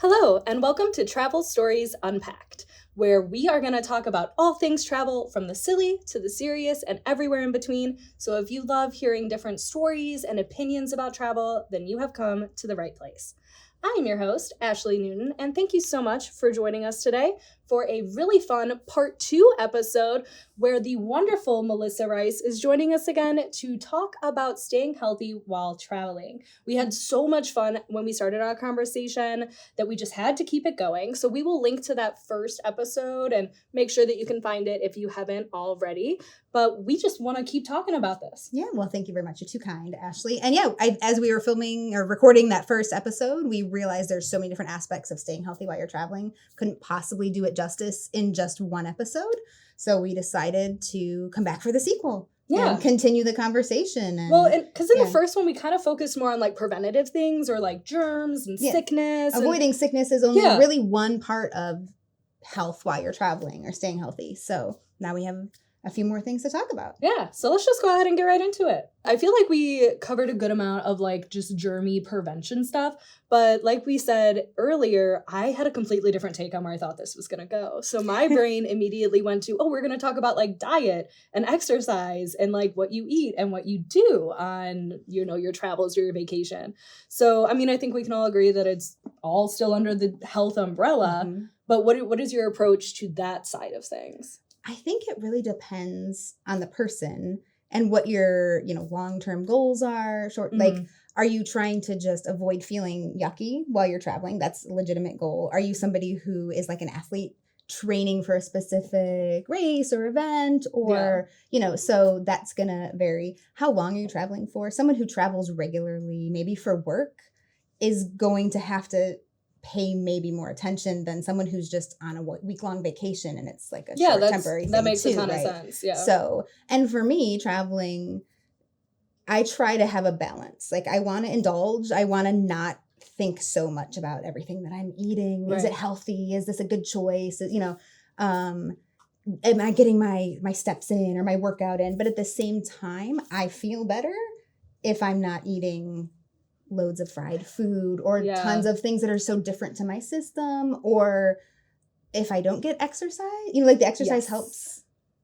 Hello, and welcome to Travel Stories Unpacked, where we are going to talk about all things travel, from the silly to the serious and everywhere in between. So if you love hearing different stories and opinions about travel, then you have come to the right place. I'm your host, Ashley Newton, and thank you so much for joining us today for a really fun part 2 episode where the wonderful Melissa Rice is joining us again to talk about staying healthy while traveling. We had so much fun when we started our conversation that we just had to keep it going. So we will link to that first episode and make sure that you can find it if you haven't already. But we just want to keep talking about this. Yeah, well, thank you very much. You're too kind, Ashley. And yeah, as we were filming or recording that first episode, we realized there's so many different aspects of staying healthy while you're traveling. Couldn't possibly do it justice in just one episode. So we decided to come back for the sequel. Yeah. And continue the conversation. And, well, because in the first one, we kind of focused more on like preventative things or like germs and sickness. Avoiding sickness is only really one part of health while you're traveling or staying healthy. So now we have a few more things to talk about. Yeah, so let's just go ahead and get right into it. I feel like we covered a good amount of like just germy prevention stuff, but like we said earlier, I had a completely different take on where I thought this was going to go. So my brain immediately went to, we're going to talk about like diet and exercise and like what you eat and what you do on, your travels or your vacation. So, I mean, I think we can all agree that it's all still under the health umbrella, but what is your approach to that side of things? I think it really depends on the person and what your, long-term goals are. Like, are you trying to just avoid feeling yucky while you're traveling? That's a legitimate goal. Are you somebody who is like an athlete training for a specific race or event or, so that's going to vary. How long are you traveling for? Someone who travels regularly, maybe for work, is going to have to pay maybe more attention than someone who's just on a week-long vacation and it's like a short temporary thing. That makes too, a ton right? of sense. Yeah. So, and for me, traveling, I try to have a balance. Like I want to indulge. I want to not think so much about everything that I'm eating. Right. Is it healthy? Is this a good choice? Am I getting my steps in or my workout in? But at the same time, I feel better if I'm not eating loads of fried food or tons of things that are so different to my system, or if I don't get exercise, like the exercise helps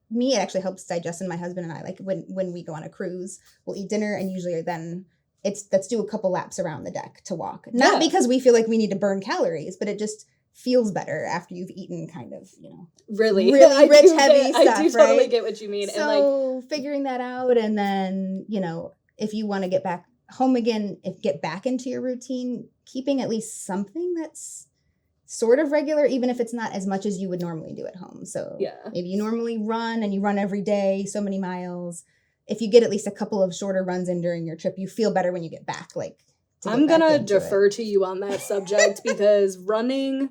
me. It actually helps Justin, my husband, and I. Like when we go on a cruise, we'll eat dinner and usually then let's do a couple laps around the deck to walk. Not because we feel like we need to burn calories, but it just feels better after you've eaten kind of, really rich, heavy stuff, I do totally get what you mean. So and figuring that out, and then, if you want to get back home again, get back into your routine, keeping at least something that's sort of regular, even if it's not as much as you would normally do at home. So maybe you normally run and you run every day, so many miles. If you get at least a couple of shorter runs in during your trip, you feel better when you get back. I'm going to defer to you on that subject because running,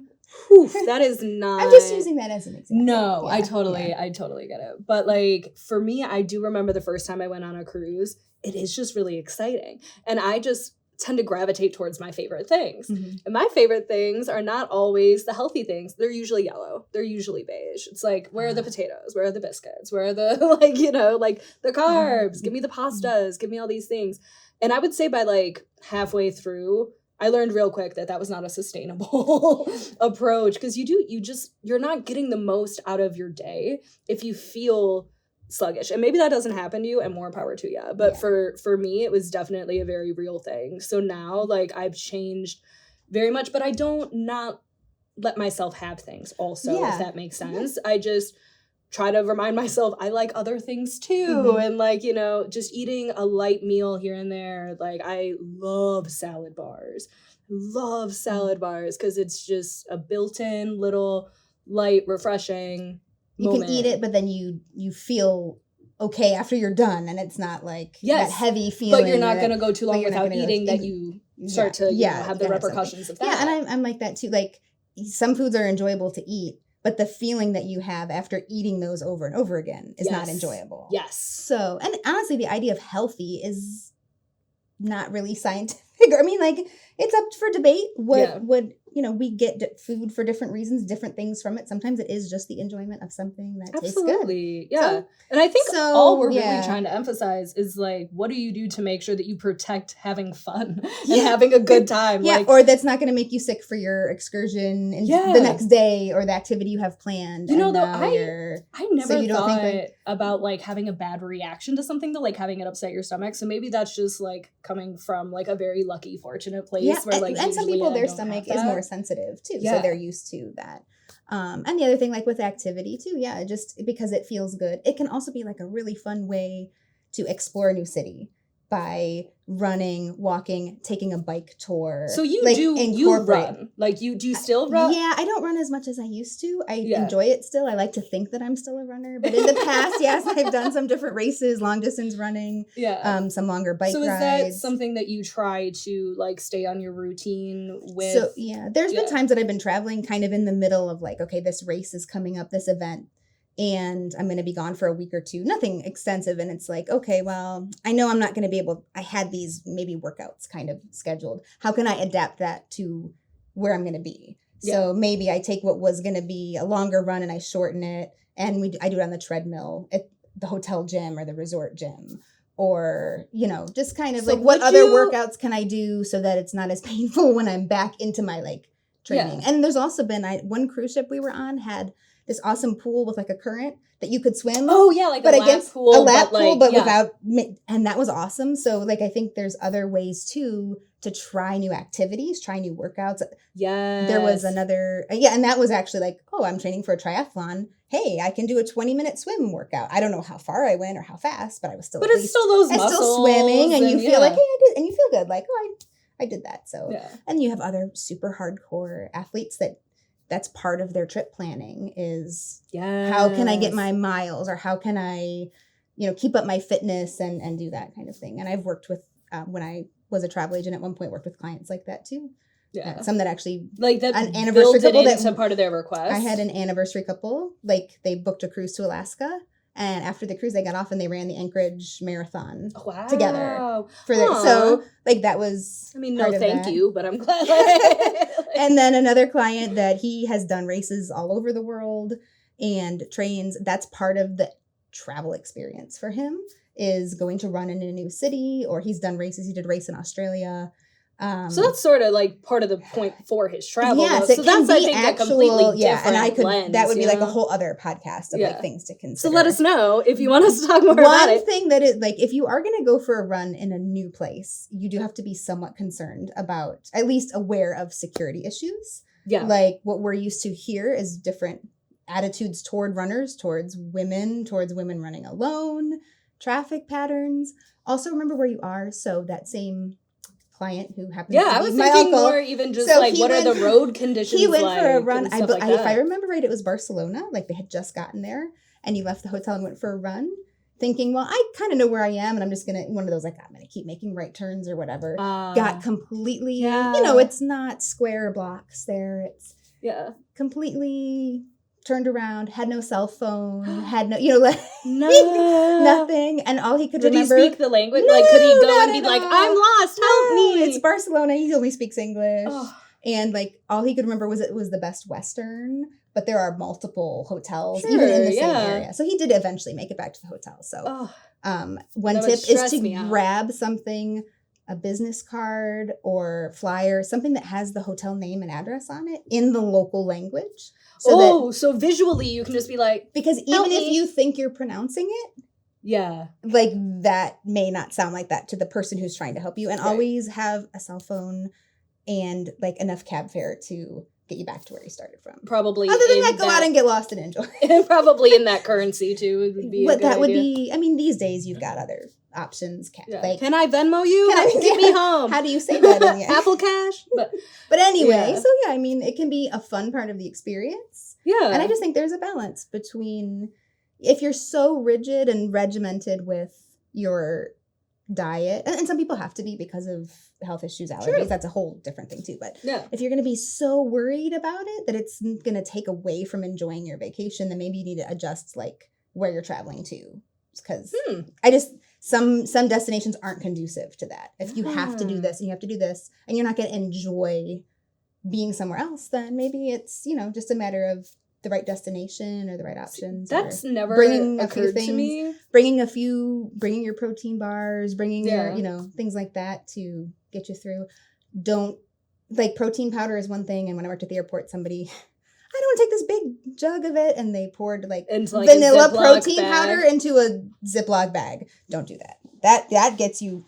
that is not... I'm just using that as an example. No, I totally get it. But like, for me, I do remember the first time I went on a cruise. It is just really exciting. And I just tend to gravitate towards my favorite things. Mm-hmm. And my favorite things are not always the healthy things. They're usually yellow. They're usually beige. It's like, where are the potatoes? Where are the biscuits? Where are the, the carbs? Give me the pastas. Give me all these things. And I would say by like halfway through, I learned real quick that was not a sustainable approach, because you're not getting the most out of your day if you feel sluggish. And maybe that doesn't happen to you, and more power to you. But for me, it was definitely a very real thing. So now, like, I've changed very much, but I don't not let myself have things also, if that makes sense. I just try to remind myself I like other things too. And like, just eating a light meal here and there. Like, I love salad bars. Because it's just a built-in little light, refreshing moment. Can eat it, but then you feel okay after you're done, and it's not like that heavy feeling. But you're not going to go too long without eating that you start to have the repercussions of that. Yeah, and I'm like that too. Like, some foods are enjoyable to eat, but the feeling that you have after eating those over and over again is not enjoyable. Yes. So, and honestly, the idea of healthy is not really scientific. I mean, like, it's up for debate. What we get food for different reasons, different things from it. Sometimes it is just the enjoyment of something that tastes good. Absolutely. Yeah. So, and I think all we're really trying to emphasize is like, what do you do to make sure that you protect having fun and having a good time? Yeah, like, or that's not going to make you sick for your excursion and the next day or the activity you have planned. You know, though, I never thought about like having a bad reaction to something, though, like having it upset your stomach. So maybe that's just like coming from like a very lucky, fortunate place where like and some people their stomach is more sensitive too, so they're used to that. And the other thing, like with activity too, just because it feels good, it can also be like a really fun way to explore a new city by running, walking, taking a bike tour. So you run? Like do you still run? Yeah, I don't run as much as I used to. I enjoy it still. I like to think that I'm still a runner. But in the past, yes, I've done some different races, long distance running, some longer bike rides. So is that something that you try to like stay on your routine with? So there's been times that I've been traveling kind of in the middle of like, okay, this race is coming up, this event, and I'm going to be gone for a week or two, nothing extensive. And it's like, okay, well, I know I'm not going to be able, I had these maybe workouts kind of scheduled. How can I adapt that to where I'm going to be? Yeah. So maybe I take what was going to be a longer run and I shorten it. And I do it on the treadmill at the hotel gym or the resort gym. Or, just kind of like what other workouts can I do so that it's not as painful when I'm back into my like training. Yeah. And there's also been one cruise ship we were on had this awesome pool with like a current that you could swim. Oh yeah, like a lap pool, but without, and that was awesome. So like I think there's other ways too to try new activities, try new workouts. Yeah, there was another, and that was actually like, oh, I'm training for a triathlon. Hey, I can do a 20-minute swim workout. I don't know how far I went or how fast, but I was still. But it's still those muscles. Still swimming, and you feel like, hey, I did, and you feel good, like, oh, I did that. So, and you have other super hardcore athletes that's part of their trip planning is how can I get my miles or how can I, keep up my fitness and do that kind of thing. And I've worked with, when I was a travel agent at one point, worked with clients like that too. Yeah. Some that actually like that an anniversary couple into part of their request. I had an anniversary couple, like they booked a cruise to Alaska. And after the cruise, they got off and they ran the Anchorage Marathon together. So, like, that was. I mean, no, thank you, but I'm glad. And then another client that he has done races all over the world and trains. That's part of the travel experience for him is going to run in a new city, or he's done races. He did a race in Australia. So that's sort of like part of the point for his travel. Yes, so that's I think a completely different and I could lens, that would be like a whole other podcast of like things to consider. So let us know if you want us to talk more about it. One thing that is like if you are going to go for a run in a new place, you do have to be somewhat concerned about, at least aware of security issues. Yeah, like what we're used to here is different attitudes toward runners, towards women running alone, traffic patterns. Also remember where you are. So that same client who happens to be I was my thinking uncle. More even just like what are the road conditions he went like for a run if I remember right, it was Barcelona, like they had just gotten there and he left the hotel and went for a run thinking, well, I kind of know where I am and I'm just gonna one of those like I'm gonna keep making right turns or whatever. Got completely it's not square blocks there, it's completely turned around, had no cell phone, had no, nothing. And all he could remember. Did he speak the language? No, like, could he go and be like, I'm lost, help me? It's Barcelona. He only speaks English. Oh. And like, all he could remember was it was the Best Western, but there are multiple hotels even in the same area. So he did eventually make it back to the hotel. So one tip is to grab something, a business card or flyer, something that has the hotel name and address on it in the local language. So visually you can just be like, because even if you think you're pronouncing it, like that may not sound like that to the person who's trying to help you. And always have a cell phone and like enough cab fare to get you back to where you started from. Probably. Other than that, go out and get lost and enjoy. Probably in that currency too. Would be but that would be. I mean, these days you've got other options. Like, can I Venmo you? Get me home. How do you say that? In Apple Cash. But anyway, so I mean, it can be a fun part of the experience. Yeah, and I just think there's a balance between if you're so rigid and regimented with your diet, and some people have to be because of health issues, allergies, that's a whole different thing too, but if you're going to be so worried about it that it's going to take away from enjoying your vacation, then maybe you need to adjust like where you're traveling to, because Some destinations aren't conducive to that. If you have to do this and you have to do this and you're not going to enjoy being somewhere else, then maybe it's, just a matter of the right destination or the right options. That's never occurred to me. Bringing your protein bars, bringing your, things like that to get you through. Protein powder is one thing. And when I worked at the airport, I don't want to take this big jug of it. And they poured vanilla protein powder into a Ziploc bag. Don't do that. That gets you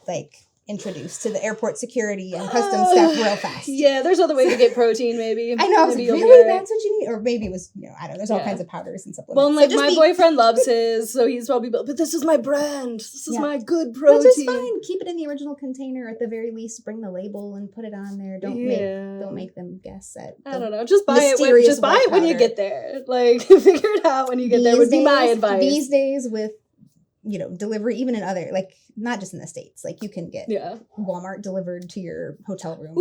introduced to the airport security and customs staff real fast. Yeah, there's other way to get protein, maybe. I know, I was like, really? That's what you need? Or maybe it was, I don't know, there's all kinds of powders and supplements. Well, and my boyfriend loves his, so he's probably, but this is my brand. This is my good protein. Which is fine. Keep it in the original container. At the very least, bring the label and put it on there. Don't make them guess at I don't know. Just buy it when you get there. Figure it out when you get there would be my advice. These days with, delivery, even in other, not just in the States, you can get Walmart delivered to your hotel room.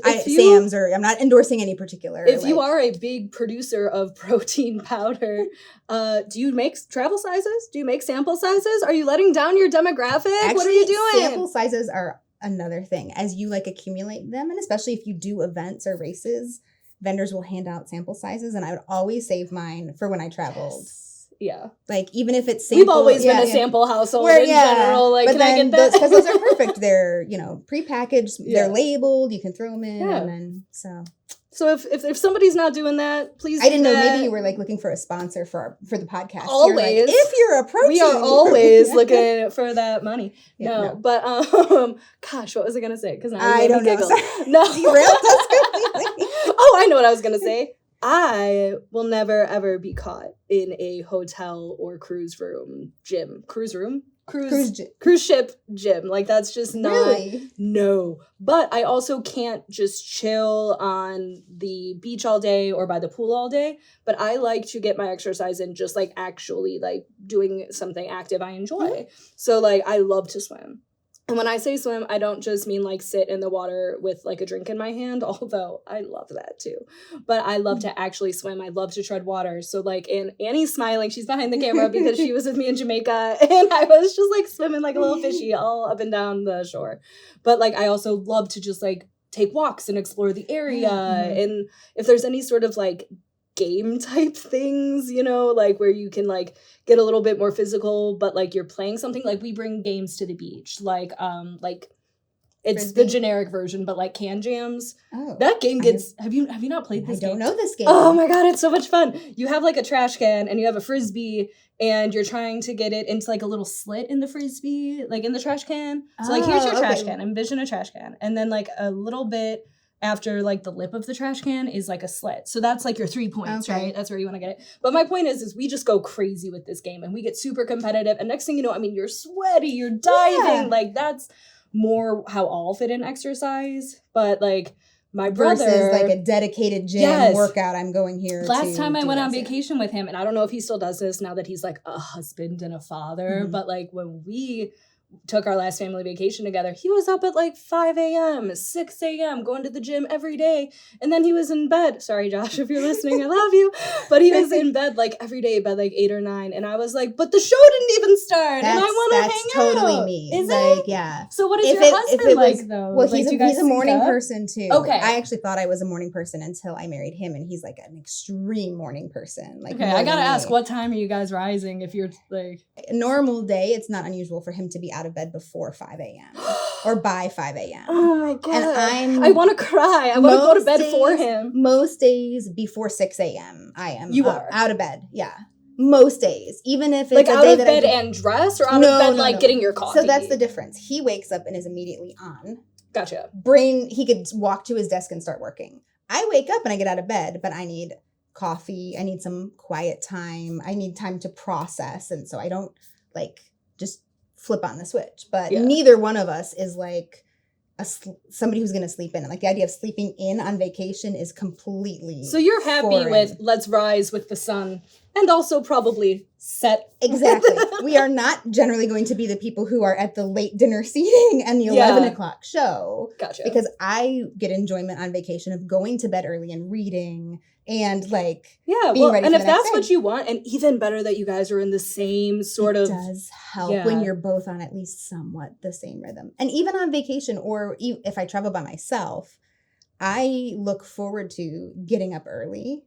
Sam's, or I'm not endorsing any particular. If you are a big producer of protein powder, do you make travel sizes? Do you make sample sizes? Are you letting down your demographic? Actually, what are you doing? Sample sizes are another thing. As you accumulate them, and especially if you do events or races, vendors will hand out sample sizes, and I would always save mine for when I traveled. Yes. Yeah. Even if it's sample. We've always been a sample household in general. Can I get that? Because those are perfect. They're, prepackaged. They're labeled. You can throw them in. And then, So if somebody's not doing that, please. I didn't know. Maybe you were looking for a sponsor for the podcast. Always. If you're a protein. We are always looking for that money. No. But, gosh, what was I going to say? Because I don't giggle. No. Derailed us completely. Oh, I know what I was going to say. I will never, ever be caught in a hotel or cruise ship gym. That's just not. Really? No. But I also can't just chill on the beach all day or by the pool all day. But I like to get my exercise in just actually doing something active I enjoy. Mm-hmm. So I love to swim. And when I say swim, I don't just mean sit in the water with a drink in my hand, although I love that too. But I love to actually swim. I love to tread water. So and Annie's smiling. She's behind the camera because she was with me in Jamaica. And I was just swimming like a little fishy all up and down the shore. But I also love to just take walks and explore the area. Mm-hmm. And if there's any sort of game type things, where you can get a little bit more physical, but you're playing something, we bring games to the beach, it's Frisbee. The generic version, but Can Jams. Oh, that game gets. Have you not played this game? I don't know this game. Oh my god, it's so much fun. You have a trash can and you have a Frisbee and you're trying to get it into a little slit in the Frisbee, in the trash can. So here's your trash can. Envision a trash can, and then a little bit after the lip of the trash can is a slit. So that's your 3 points, right? That's where you want to get it. But my point is we just go crazy with this game and we get super competitive. And next thing you know, you're sweaty, you're diving. Yeah. That's more how I'll fit in exercise. But my brother. Versus a dedicated gym workout I'm going here. Last time I went on vacation with him, and I don't know if he still does this now that he's a husband and a father, mm-hmm. but when we took our last family vacation together, he was up at 5 a.m., 6 a.m., going to the gym every day. And then he was in bed. Sorry, Josh, if you're listening, I love you. But he was in bed every day by 8 or 9. And I was but the show didn't even start. And I want to hang out. That's totally me. Is it? Yeah. So what is your husband though? Well, he's a morning person too. Okay. I actually thought I was a morning person until I married him. And he's an extreme morning person. Okay, I got to ask, what time are you guys rising if you're a normal day, it's not unusual for him to be out of bed before 5 a.m. or by 5 a.m. Oh my god. And I want to cry. I want to go to bed for him. Most days before 6 a.m. I am are out of bed. Yeah. Most days. Even if it's out of bed and dress, or out of bed getting your coffee. So that's the difference. He wakes up and is immediately on. Gotcha. He could walk to his desk and start working. I wake up and I get out of bed, but I need coffee. I need some quiet time. I need time to process. And so I don't just flip on the switch. But neither one of us is somebody who's going to sleep in. And the idea of sleeping in on vacation is completely So you're happy foreign. With let's rise with the sun And also probably set. Exactly. We are not generally going to be the people who are at the late dinner seating and the 11 o'clock show. Gotcha. Because I get enjoyment on vacation of going to bed early and reading and like being ready and for if the next that's day. what you want, and even better that you guys are in the same sort of. It does help when you're both on at least somewhat the same rhythm. And even on vacation, or if I travel by myself, I look forward to getting up early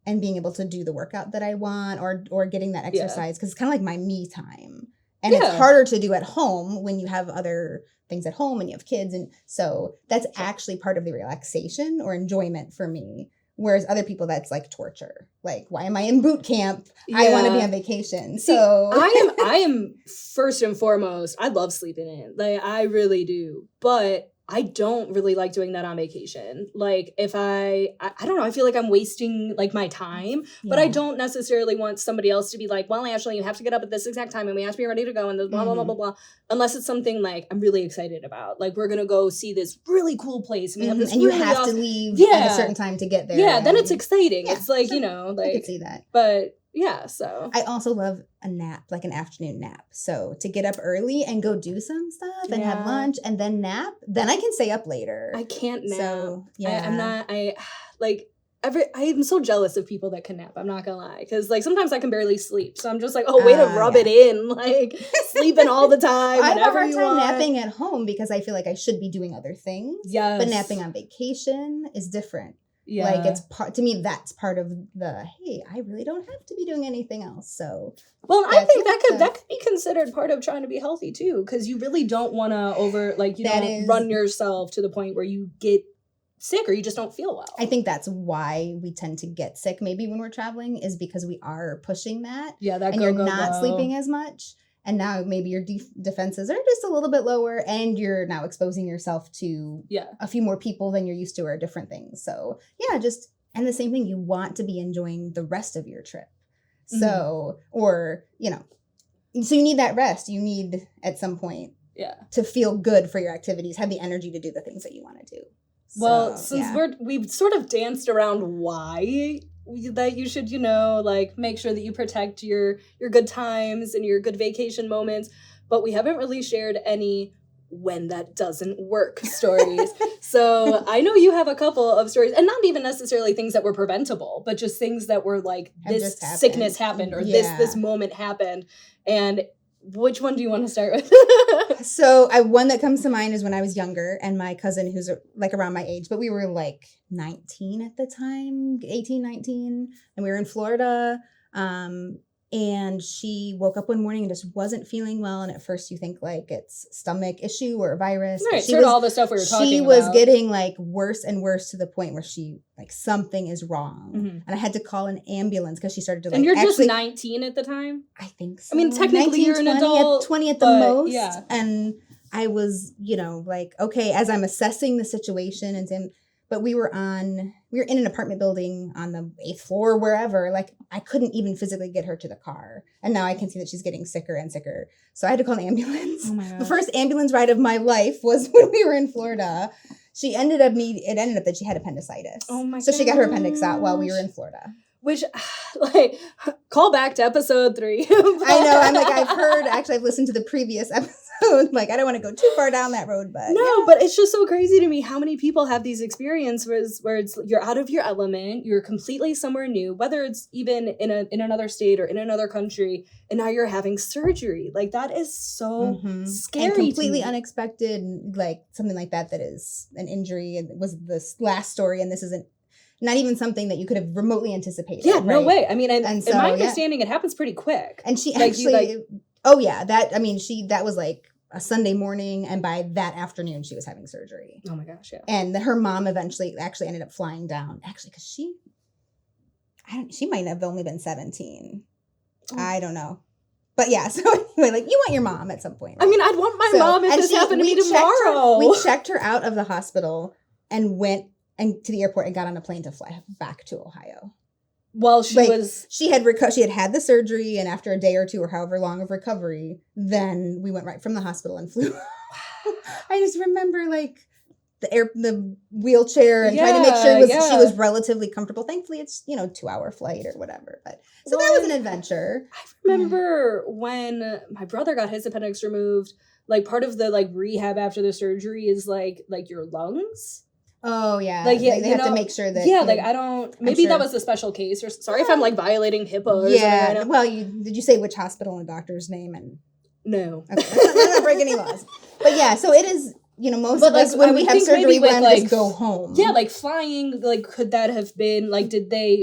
and being able to do the workout that I want or getting that exercise because it's kind of like my me time. And it's harder to do at home when you have other things at home and you have kids. And so that's actually part of the relaxation or enjoyment for me. Whereas other people, that's like torture. Like, why am I in boot camp? I want to be on vacation. So I am first and foremost, I love sleeping in. Like, I really do. But I don't really like doing that on vacation. Like, if I don't know, I feel like I'm wasting like my time, but I don't necessarily want somebody else to be like, well, Ashley, you have to get up at this exact time and we have to be ready to go and blah, blah, blah, blah, blah. Unless it's something like I'm really excited about. Like, we're going to go see this really cool place. And we have this and really you have to leave at a certain time to get there. Yeah, then it's exciting. It's like, sure. you know, like. I can see that. But yeah, so. I also love a nap, like an afternoon nap. So to get up early and go do some stuff and have lunch and then nap, then I can stay up later. I can't nap. So, I'm so jealous of people that can nap. I'm not gonna lie. Because like sometimes I can barely sleep. So I'm just like, oh, way to rub it in. Like sleeping all the time. I have a hard time napping at home because I feel like I should be doing other things. Yes. But napping on vacation is different. Yeah. Like it's to me, that's part of the, hey, I really don't have to be doing anything else. So well, I think that could be considered part of trying to be healthy too, because you really don't want to don't run yourself to the point where you get sick or you just don't feel well. I think that's why we tend to get sick maybe when we're traveling is because we are pushing that. Yeah, that and you're not sleeping as much. And now maybe your defenses are just a little bit lower and you're now exposing yourself to a few more people than you're used to or different things. So and the same thing, you want to be enjoying the rest of your trip. So, so you need that rest. You need at some point to feel good for your activities, have the energy to do the things that you want to do. Well, since we've sort of danced around why that you should, make sure that you protect your good times and your good vacation moments, but we haven't really shared any when that doesn't work stories. So I know you have a couple of stories, and not even necessarily things that were preventable, but just things that were like this sickness happened or this moment happened. And which one do you want to start with? So one that comes to mind is when I was younger and my cousin who's like around my age, but we were like 19 at the time, 18, 19, and we were in Florida. And she woke up one morning and just wasn't feeling well. And at first you think like it's stomach issue or a virus. Right, all the stuff we were talking about. She was getting like worse and worse to the point where she like something is wrong. Mm-hmm. And I had to call an ambulance because she started to like. And you're just 19 at the time? I think so. I mean, technically 19, you're an adult. 20 at the most. Yeah. And I was, like, okay, as I'm assessing the situation but we were in an apartment building on the 8th floor, wherever. Like, I couldn't even physically get her to the car. And now I can see that she's getting sicker and sicker. So I had to call an ambulance. Oh my gosh. The first ambulance ride of my life was when we were in Florida. It ended up that she had appendicitis. Oh my gosh. So she got her appendix out while we were in Florida. Which, call back to episode 3. I know. I'm like, I've listened to the previous episode. Like, I don't want to go too far down that road, but. No, but it's just so crazy to me how many people have these experiences where it's you're out of your element, you're completely somewhere new, whether it's even in another state or in another country, and now you're having surgery. Like, that is so scary. And completely unexpected, like something like that is an injury. And was this last story, and this isn't. Not even something that you could have remotely anticipated. Yeah, no way. I mean, in my understanding, it happens pretty quick. And she actually, that was like a Sunday morning, and by that afternoon, she was having surgery. Oh my gosh, yeah. And her mom eventually actually ended up flying down, because she might have only been 17. Oh. I don't know. But yeah, so anyway, like, you want your mom at some point. Right? I mean, I'd want my mom if this happened to me tomorrow. We checked her out of the hospital and went to the airport and got on a plane to fly back to Ohio. Well, she had had the surgery, and after a day or two or however long of recovery, then we went right from the hospital and flew. I just remember the wheelchair and trying to make sure she was relatively comfortable. Thankfully, it's 2-hour flight or whatever. But so that was an adventure. I remember when my brother got his appendix removed. Like part of the like rehab after the surgery is like your lungs. Oh yeah, like they have to make sure that like I don't. Maybe that was a special case. Or sorry if I'm like violating HIPAA. Or something right now. Well, did you say which hospital and doctor's name and? No. Okay. Let's not break any laws. But yeah, so it is, most of us, when we have surgery, we just go home. Yeah, like flying, like could that have been, like,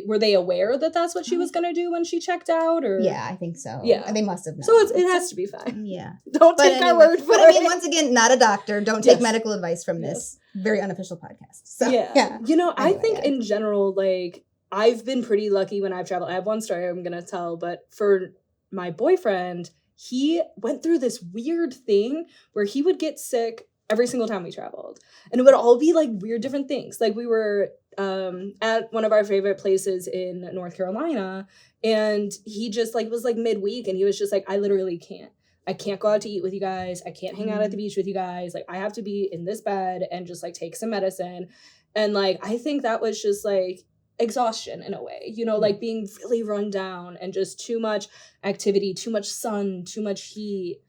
were they aware that that's what she was going to do when she checked out? Or yeah, I think so. Yeah. They must have known. So it has to be fine. Yeah. Don't take our word for it. But I mean, once again, not a doctor. Don't take medical advice from this very unofficial podcast. So, yeah. I think in general, like, I've been pretty lucky when I've traveled. I have one story I'm going to tell, but for my boyfriend, he went through this weird thing where he would get sick every single time we traveled. And it would all be like weird different things. Like we were at one of our favorite places in North Carolina, and he just like was like midweek, and he was just like, I literally can't. I can't go out to eat with you guys. I can't hang out at the beach with you guys. Like I have to be in this bed and just like take some medicine. And like I think that was just like exhaustion in a way, like being really run down and just too much activity, too much sun, too much heat,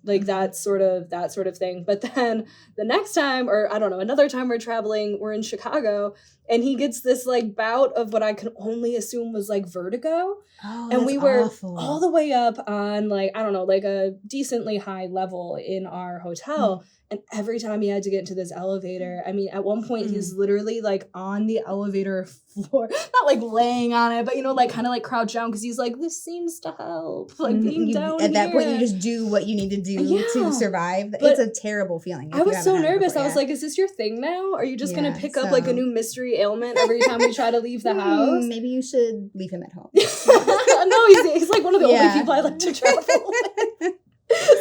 like that sort of thing. But then the next time, or I don't know, another time we're traveling, we're in Chicago, and he gets this like bout of what I can only assume was like vertigo. Oh, and we were awful. All the way up on like, I don't know, like a decently high level in our hotel. And every time he had to get into this elevator, I mean, at one point he's literally like on the elevator floor, not like laying on it, but like kind of like crouched down because he's like, this seems to help, like being down at that here. point. You just do what you need to do to survive. But it's a terrible feeling. I was so nervous. I was like, is this your thing now? Are you just gonna pick up like a new mystery ailment every time we try to leave the house? Maybe you should leave him at home. No, he's like one of the only people I like to travel with.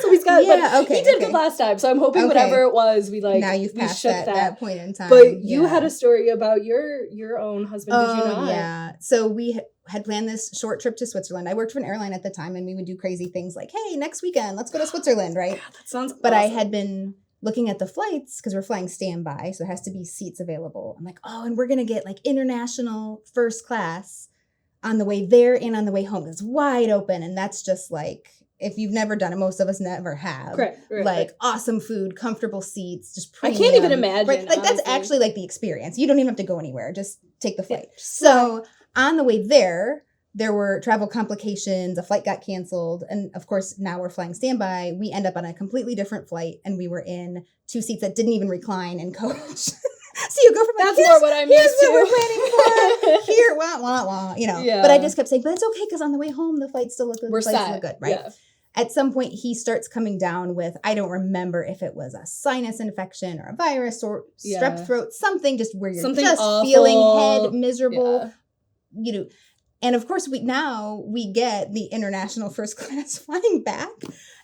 So he's got, he did good last time. So I'm hoping whatever it was, we like, now you've passed that point in time. But you had a story about your own husband, did you not? Yeah. So we had planned this short trip to Switzerland. I worked for an airline at the time, and we would do crazy things like, hey, next weekend, let's go to Switzerland, right? God, that sounds But awesome. I had been looking at the flights because we're flying standby, so there has to be seats available. I'm like, and we're going to get like international first class on the way there and on the way home. It's wide open, and that's just like, if you've never done it, most of us never have. Right. Awesome food, comfortable seats, just premium. I can't even imagine. Right? Like that's actually like the experience. You don't even have to go anywhere. Just take the flight. So on the way there were travel complications. A flight got canceled. And of course, now we're flying standby. We end up on a completely different flight, and we were in 2 seats that didn't even recline in coach. So you go from like, that's more what I'm used to. Here's what we're planning for. Here, wah, Yeah. But I just kept saying, but it's okay because on the way home, the flights still look good. We're the flights set. look good, right? Yeah. At some point, he starts coming down with, I don't remember if it was a sinus infection or a virus or strep throat, something just where you're just awful. Feeling head miserable, And of course, we get the international first class flying back,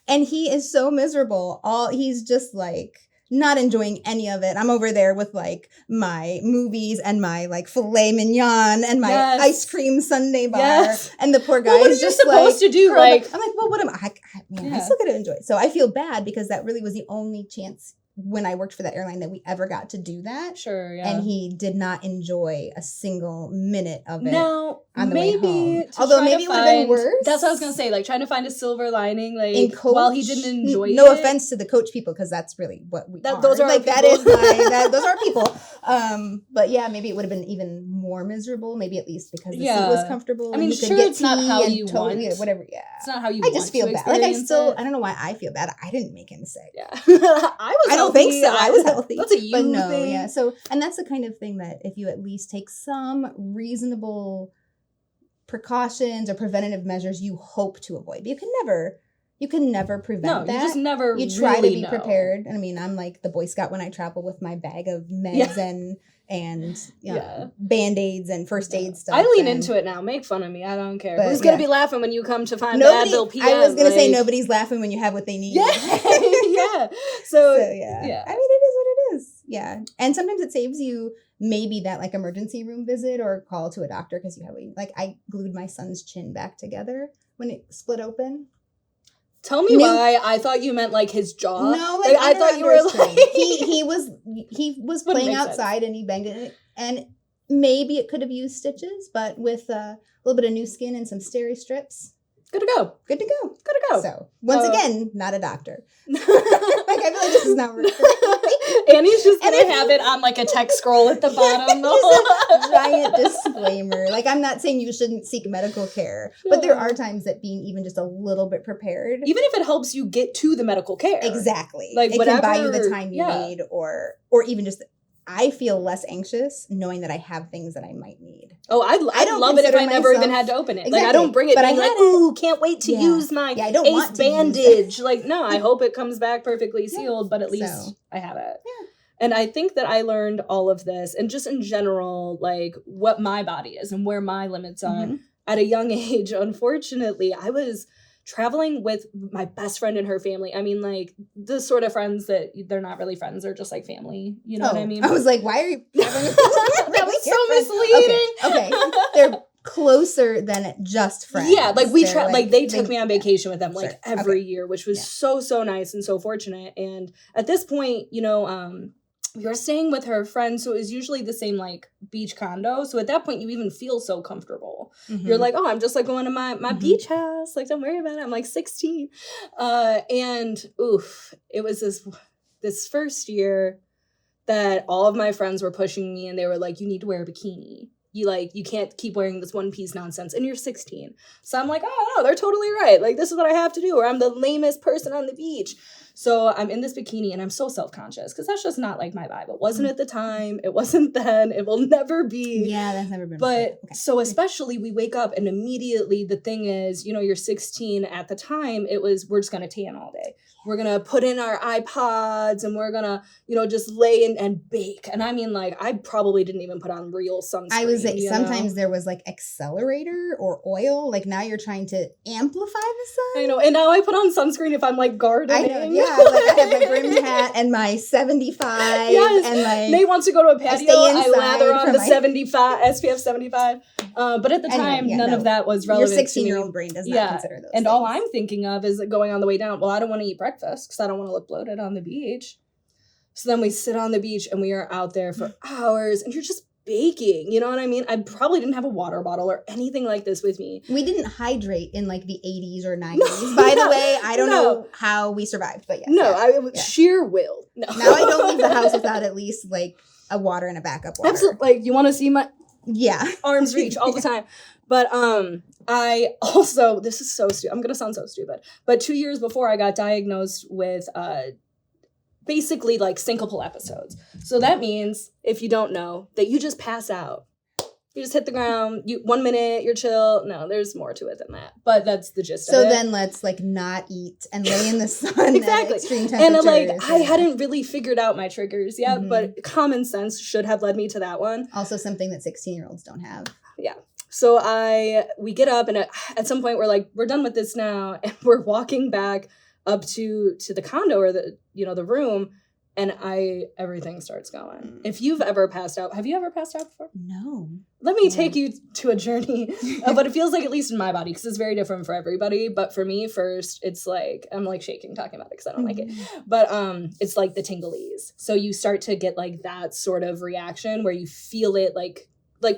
and he is so miserable. He's just like not enjoying any of it. I'm over there with like my movies and my like filet mignon and my ice cream sundae bar, and the poor guy is just supposed to do. Like, I'm like, well, what am I? I still got to enjoy it. So I feel bad because that really was the only chance when I worked for that airline that we ever got to do that. Sure, yeah. And he did not enjoy a single minute of it. Now, on the way home. Although maybe it would have been worse. That's what I was going to say, like trying to find a silver lining, like in coach, while he didn't enjoy it. No offense to the coach people, because that's really what we are. Those are like our that is those are our people. But yeah, maybe it would have been even more miserable. Maybe at least because the seat was comfortable. I mean, sure, it's not how you want. Whatever. Yeah, it's not how you. I just feel bad. Like I don't know why I feel bad. I didn't make him sick. Yeah, I don't think so. I was healthy. That's a you thing. Yeah. So, and that's the kind of thing that if you at least take some reasonable precautions or preventative measures, you hope to avoid. But you can never prevent that. You just never. You try to be prepared. And I mean, I'm like the Boy Scout when I travel with my bag of meds and Band-Aids and first aid stuff. I lean into it now. Make fun of me. I don't care. Who's gonna be laughing when you come to find the Advil PM? I was gonna say nobody's laughing when you have what they need. Yeah. Yeah. So yeah. I mean, it is what it is. Yeah. And sometimes it saves you maybe that like emergency room visit or call to a doctor because you have like I glued my son's chin back together when it split open. Tell me why I thought you meant like his jaw. No, like I thought you were like he was playing outside and he banged it, and maybe it could have used stitches, but with a little bit of new skin and some steri strips, good to go. Good to go. Good to go. So once again, not a doctor. Like I feel like this is not right. Annie's just gonna have it on like a text scroll at the bottom. Just a giant disclaimer. Like I'm not saying you shouldn't seek medical care, but there are times that being even just a little bit prepared, even if it helps you get to the medical care, exactly, like it whatever, can buy you the time you need, or even just. I feel less anxious knowing that I have things that I might need. Oh, I'd love it if I never even had to open it. Exactly. Like I don't bring it, but I'm like, ooh, can't wait to use my I don't ace bandage. Like, no, I hope it comes back perfectly sealed, but at least I have it. Yeah. And I think that I learned all of this, and just in general, like what my body is and where my limits are at a young age. Unfortunately, I was traveling with my best friend and her family. I mean, like the sort of friends that they're not really friends, they're just like family. You know what I mean? I was like, why are you traveling with that was so misleading. Okay. They're closer than just friends. Yeah, like we like they took me on vacation with them like every year, which was so nice and so fortunate. And at this point, you know, we were staying with her friend, so it was usually the same like beach condo. So at that point, you even feel so comfortable. You're like, oh, I'm just like going to my beach house. Like, don't worry about it. I'm like 16. And oof, it was this first year that all of my friends were pushing me, and they were like, you need to wear a bikini. You can't keep wearing this one piece nonsense, and you're 16. So I'm like, oh no, they're totally right. Like, this is what I have to do, or I'm the lamest person on the beach. So I'm in this bikini, and I'm so self-conscious because that's just not like my vibe. It wasn't at the time. It wasn't then. It will never be. Yeah, that's never been. But so especially we wake up, and immediately the thing is, you know, you're 16 at the time. It was, we're just going to tan all day. We're going to put in our iPods, and we're going to, you know, just lay and bake. And I mean, like, I probably didn't even put on real sunscreen. I was like, sometimes there was like accelerator or oil. Like now you're trying to amplify the sun. I know. And now I put on sunscreen if I'm like gardening. I know, yeah. Like I have my brimmed hat and my 75. Yes. And like Nate wants to go to a patio. I lather on the 75, SPF 75. But at the time, none of that was relevant. Your 16-year-old brain does not consider those and things. all I'm thinking of is going on the way down. Well, I don't want to eat breakfast because I don't want to look bloated on the beach. So then we sit on the beach and we are out there for hours, and you're just baking. You know what I mean? I probably didn't have a water bottle or anything like this with me. We didn't hydrate in like the 80s or 90s. By the way, I don't know how we survived, but yes. No, sheer will. No. Now I don't leave the house without at least like a water and a backup water. Absolutely. Like, you want to see my arms reach all the time. But I also, this is so stupid. I'm going to sound so stupid. But 2 years before, I got diagnosed with basically like syncopal episodes. So that means, if you don't know, that you just pass out. You just hit the ground. 1 minute, you're chill. No, there's more to it than that. But that's the gist of it. So then let's like not eat and lay in the sun exactly. at extreme temperatures. And like I hadn't really figured out my triggers yet, but common sense should have led me to that one. Also something that 16-year-olds don't have. Yeah. So we get up, and at some point we're like, we're done with this now, and we're walking back up to the condo or the room, and everything starts going. If you've ever passed out, have you ever passed out before? No. Let me take you to a journey, but it feels like, at least in my body, because it's very different for everybody. But for me, first, it's like, I'm like shaking talking about it because I don't like it. But it's like the tinglies. So you start to get like that sort of reaction where you feel it like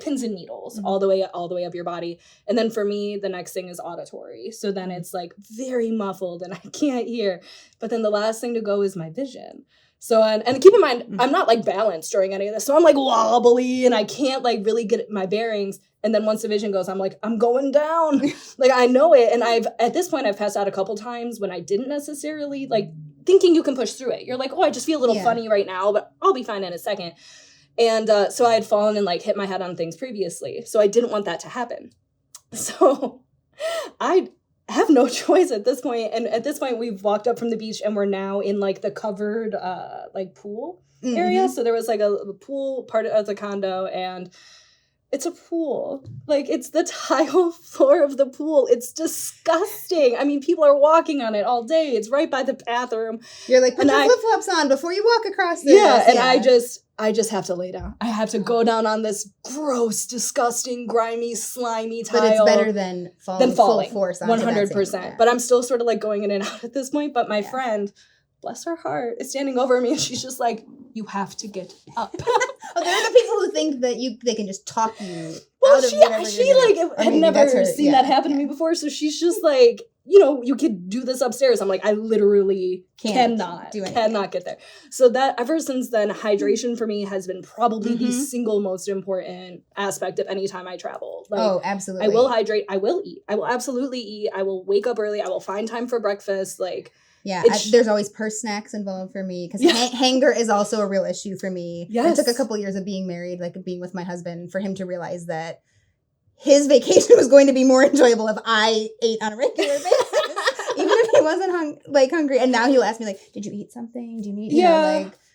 pins and needles all the way up your body. And then for me, the next thing is auditory. So then it's like very muffled and I can't hear. But then the last thing to go is my vision. So, and keep in mind, I'm not like balanced during any of this. So I'm like wobbly and I can't like really get my bearings. And then once the vision goes, I'm like, I'm going down. Like, I know it. And at this point, I've passed out a couple times when I didn't necessarily, like, thinking you can push through it. You're like, oh, I just feel a little funny right now, but I'll be fine in a second. And so I had fallen and like hit my head on things previously. So I didn't want that to happen. So I have no choice at this point. And at this point, we've walked up from the beach and we're now in like the covered like pool area. So there was like a pool part of the condo, and It's a pool. Like, it's the tile floor of the pool. It's disgusting. I mean, people are walking on it all day. It's right by the bathroom. You're like, put your flip-flops on before you walk across this. Yeah, and I just have to lay down. I have to go down on this gross, disgusting, grimy, slimy tile. But it's better than falling full force onto 100%. Yeah. But I'm still sort of like going in and out at this point. But my friend, bless her heart, is standing over me and she's just like, you have to get up. Oh, there are the people who think that they can just talk you well, out of she whatever had never seen that happen to me before. So she's just like, you know, you could do this upstairs. I'm like, I literally cannot get there. So that ever since then, hydration for me has been probably the single most important aspect of any time I travel. Like, oh, absolutely. I will hydrate. I will eat. I will absolutely eat. I will wake up early. I will find time for breakfast. Like, yeah, there's always purse snacks involved for me because hunger is also a real issue for me. Yes. It took a couple years of being married, like being with my husband, for him to realize that his vacation was going to be more enjoyable if I ate on a regular basis, even if he wasn't hungry. And now he'll ask me like, "Did you eat something? Do you need?"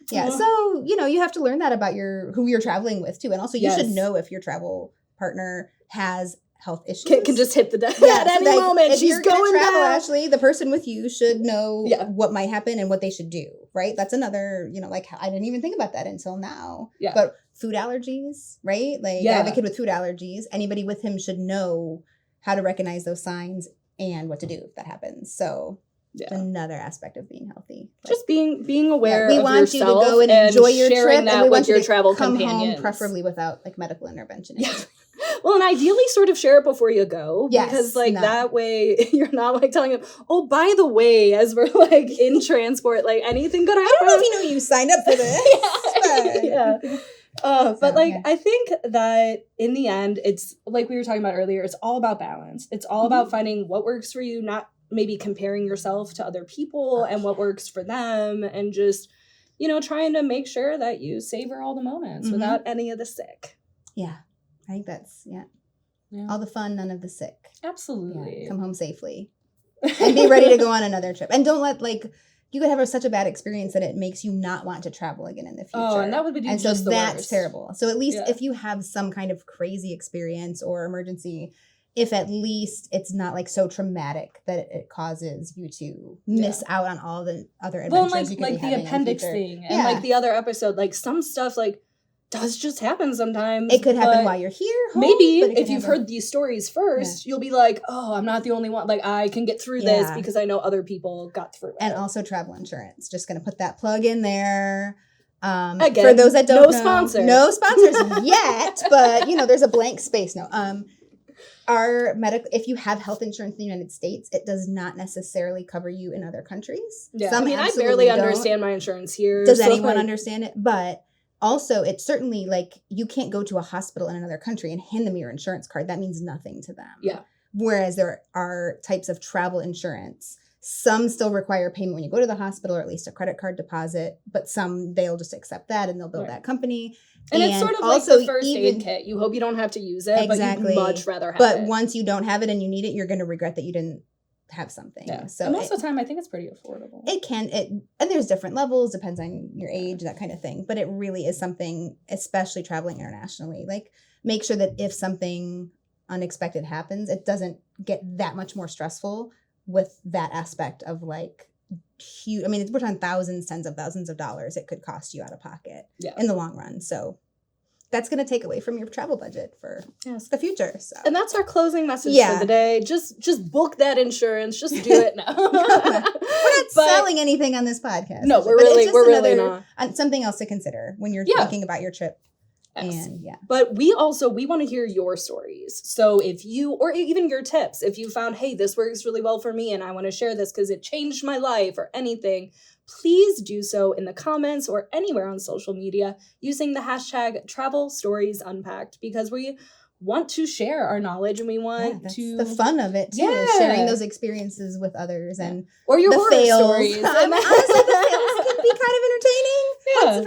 So you have to learn that about who you're traveling with too, and also you should know if your travel partner has health issues. Can just hit the deck at any moment. If she's you're going travel, down. Ashley, the person with you should know what might happen and what they should do, right? That's another, like, I didn't even think about that until now. Yeah. But food allergies, right? Like, I have a kid with food allergies. Anybody with him should know how to recognize those signs and what to do if that happens. So it's another aspect of being healthy. Just being aware of yourself. We want you to go and enjoy your sharing trip, that and we with want your you to travel come companions. home, preferably without like medical intervention. Yeah. Well, and ideally sort of share it before you go. Because that way you're not like telling them, oh, by the way, as we're like in transport, like anything could happen. I don't know if you signed up for this. But I think that in the end, it's like we were talking about earlier, it's all about balance. It's all about finding what works for you, not maybe comparing yourself to other people and what works for them, and just, trying to make sure that you savor all the moments without any of the sick. Yeah. I think that's, all the fun, none of the sick. Absolutely. Yeah, come home safely. And be ready to go on another trip. And don't let, you could have such a bad experience that it makes you not want to travel again in the future. Oh, and that would be just the worst. And so that's terrible. So at least if you have some kind of crazy experience or emergency, if at least it's not so traumatic that it causes you to miss out on all the other adventures you could be having the appendix thing and the other episode, some stuff does just happen sometimes. It could happen while you're here. Maybe if you've heard these stories first, you'll be like, oh, I'm not the only one. I can get through this because I know other people got through it. And also travel insurance. Just going to put that plug in there. Again, for those that don't know. No sponsors yet, but there's a blank space. No. If you have health insurance in the United States, it does not necessarily cover you in other countries. Yeah. I barely understand my insurance here. Does anyone understand it? But also, it's certainly you can't go to a hospital in another country and hand them your insurance card. That means nothing to them. Yeah. Whereas there are types of travel insurance. Some still require payment when you go to the hospital, or at least a credit card deposit. But some, they'll just accept that and they'll bill that company. And it's sort of also the first aid kit. You hope you don't have to use it, but you'd much rather have it. But once you don't have it and you need it, you're going to regret that you didn't have something. Yeah. So and most of the time, I think it's pretty affordable. It can, and there's different levels, depends on your age, that kind of thing. But it really is something, especially traveling internationally. Make sure that if something unexpected happens, it doesn't get that much more stressful with that aspect of huge. I mean, we're talking thousands, tens of thousands of dollars it could cost you out of pocket in the long run. So that's going to take away from your travel budget for the future. So. And that's our closing message for the day. Just book that insurance. Just do it now. We're not selling anything on this podcast. No, we're really not. Something else to consider when you're thinking about your trip. Yes. And but we want to hear your stories. So if you, or even your tips, if you found, hey, this works really well for me and I want to share this because it changed my life or anything, please do so in the comments or anywhere on social media using the hashtag Travel Stories Unpacked, because we want to share our knowledge and we want to the fun of it too, sharing those experiences with others and or your horror fails. Stories. Honestly, the fails can be kind of entertaining. Yeah.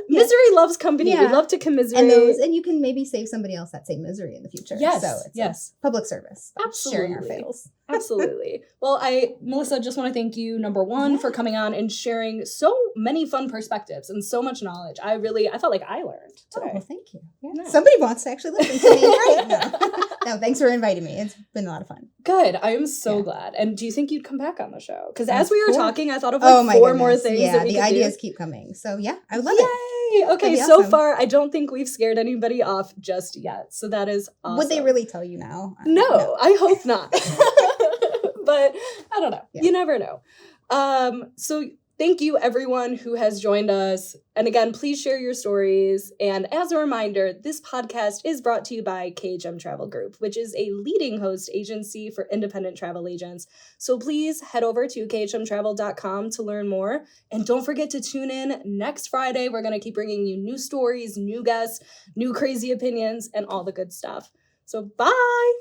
Misery loves company. We love to commiserate. And you can maybe save somebody else that same misery in the future. Yes. So it's public service. Absolutely. Sharing our fails. Absolutely. Well, Melissa, just want to thank you, number one, for coming on and sharing so many fun perspectives and so much knowledge. I felt like I learned today. Oh, well, thank you. Yeah. Somebody wants to actually listen to me right now. No, thanks for inviting me. It's been a lot of fun. Good. I am so glad. And do you think you'd come back on the show? Because as Of we were course. talking, I thought of like 4 more things that we the could ideas do. keep coming. So yeah, I would love it. Yay! Okay, That'd be so awesome. far, I don't think we've scared anybody off just yet. So that is awesome. Would they really tell you now? No, I hope not. But I don't know. Yeah. You never know. So thank you, everyone who has joined us. And again, please share your stories. And as a reminder, this podcast is brought to you by KHM Travel Group, which is a leading host agency for independent travel agents. So please head over to khmtravel.com to learn more. And don't forget to tune in next Friday. We're going to keep bringing you new stories, new guests, new crazy opinions, and all the good stuff. So bye.